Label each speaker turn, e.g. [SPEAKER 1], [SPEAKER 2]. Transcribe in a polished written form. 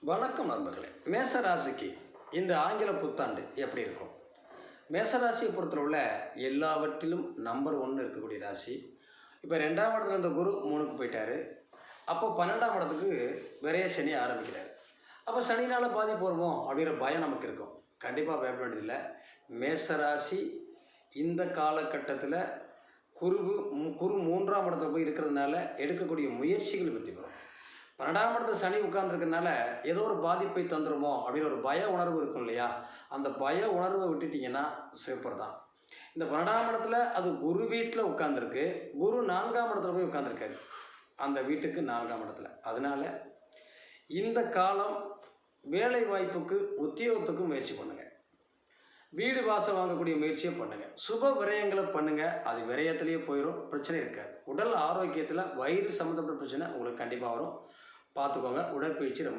[SPEAKER 1] வணக்கம் நண்பர்களே. மேசராசிக்கு இந்த ஆங்கில புத்தாண்டு எப்படி இருக்கும்? மேசராசியை பொறுத்தளவில் எல்லாவற்றிலும் நம்பர் 1 இருக்கக்கூடிய ராசி. இப்போ 2ஆம் இடத்துல இருந்த குரு 3க்கு போயிட்டார். அப்போ 12ஆம் இடத்துக்கு விரைய சனி ஆரம்பிக்கிறார். அப்போ சனினால் பாதிப்பு வருமோ அப்படிங்கிற பயம் நமக்கு இருக்கும். கண்டிப்பாக பயப்பட வேண்டியதில்லை. மேசராசி இந்த காலகட்டத்தில் குரு 3ஆம் இடத்துல போய் இருக்கிறதுனால எடுக்கக்கூடிய முயற்சிகள் வெற்றி பெறும். 12ஆம் இடத்துல சனி உட்கார்ந்துருக்கனால ஏதோ ஒரு பாதிப்பை தந்துடுமோ அப்படின்னு ஒரு பய உணர்வு இருக்கும் இல்லையா? அந்த பய உணர்வை விட்டுட்டிங்கன்னா சூப்பர் தான். இந்த 12ஆம் இடத்துல அது குரு வீட்டில் உட்காந்துருக்கு. குரு 4ஆம் இடத்துல போய் உட்காந்துருக்காரு, அந்த வீட்டுக்கு 4ஆம் இடத்துல. அதனால் இந்த காலம் வேலை வாய்ப்புக்கு உத்தியோகத்துக்கு முயற்சி பண்ணுங்கள். வீடு வாசல் வாங்கக்கூடிய முயற்சியை பண்ணுங்கள். சுப விரயங்களை பண்ணுங்கள். அது விரயத்திலேயே போயிடும், பிரச்சனை இருக்காது. உடல் ஆரோக்கியத்தில் வயிறு சம்மந்தப்பட்ட பிரச்சனை உங்களுக்கு கண்டிப்பாக வரும். பார்த்துக்கோங்க. உடற்பயிற்சி ரொம்ப